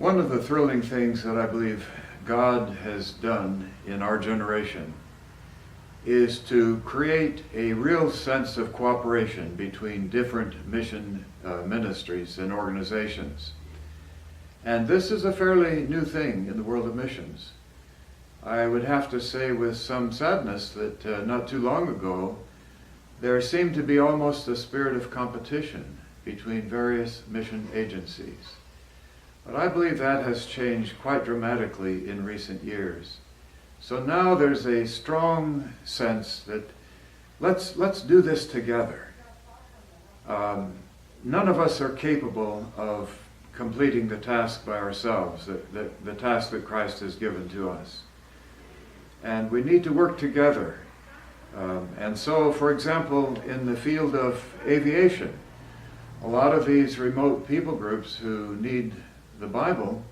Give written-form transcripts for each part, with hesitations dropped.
One of the thrilling things that I believe God has done in our generation is to create a real sense of cooperation between different mission ministries and organizations. And this is a fairly new thing in the world of missions. I would have to say with some sadness that not too long ago, there seemed to be almost a spirit of competition between various mission agencies. But I believe that has changed quite dramatically in recent years. So now there's a strong sense that let's do this together. None of us are capable of completing the task by ourselves, the task that Christ has given to us. And we need to work together. And so, for example, in the field of aviation, a lot of these remote people groups who need the Bible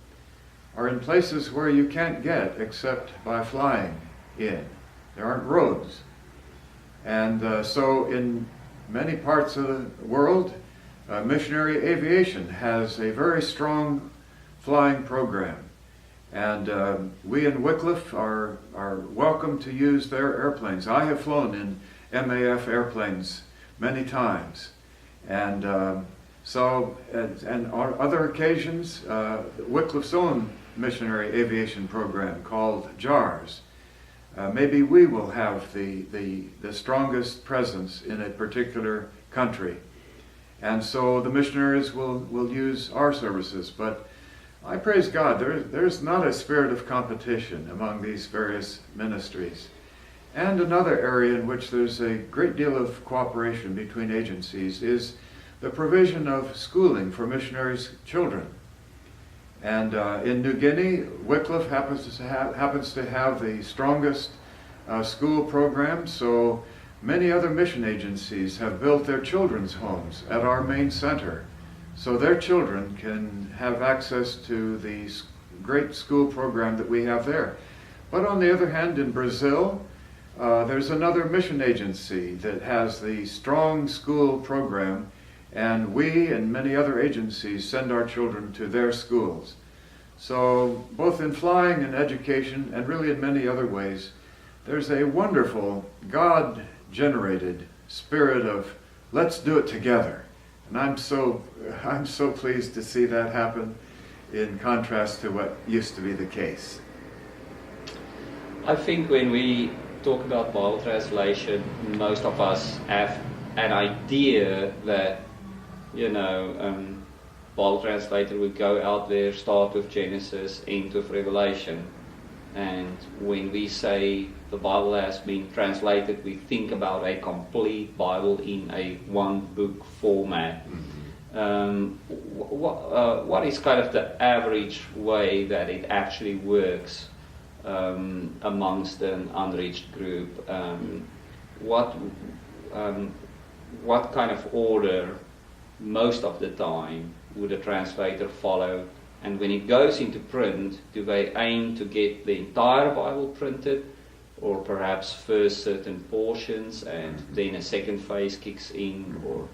are in places where you can't get except by flying in. There aren't roads. And so in many parts of the world, missionary aviation has a very strong flying program. And we in Wycliffe are welcome to use their airplanes. I have flown in MAF airplanes many times. And and on other occasions, Wycliffe's own missionary aviation program called JARS. Maybe we will have the strongest presence in a particular country. And so the missionaries will use our services. But I praise God, there's not a spirit of competition among these various ministries. And another area in which there's a great deal of cooperation between agencies is the provision of schooling for missionaries' children. And in New Guinea, Wycliffe happens to have the strongest school program, so many other mission agencies have built their children's homes at our main center, so their children can have access to the great school program that we have there. But on the other hand, in Brazil, there's another mission agency that has the strong school program, and we and many other agencies send our children to their schools. So both in flying and education, and really in many other ways, there's a wonderful God-generated spirit of let's do it together. And I'm so pleased to see that happen in contrast to what used to be the case. I think when we talk about Bible translation, most of us have an idea that Bible translator would go out there, start with Genesis, end with Revelation. And when we say the Bible has been translated, we think about a complete Bible in a one-book format. What is kind of the average way that it actually works amongst an unreached group? What kind of order most of the time would a translator follow? And when it goes into print, do they aim to get the entire Bible printed, or perhaps first certain portions and then a second phase kicks in? Or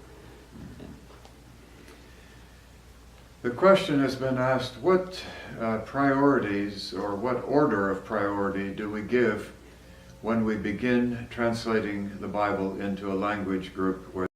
the question has been asked, what priorities or what order of priority do we give when we begin translating the Bible into a language group where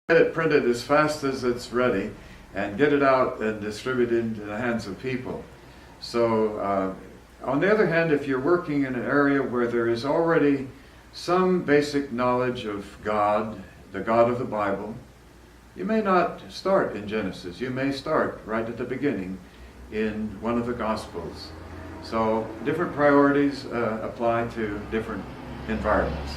get it printed as fast as it's ready and get it out and distributed into the hands of people. So on the other hand, if you're working in an area where there is already some basic knowledge of God, the God of the Bible, you may not start in Genesis. You may start right at the beginning in one of the Gospels. So different priorities apply to different environments.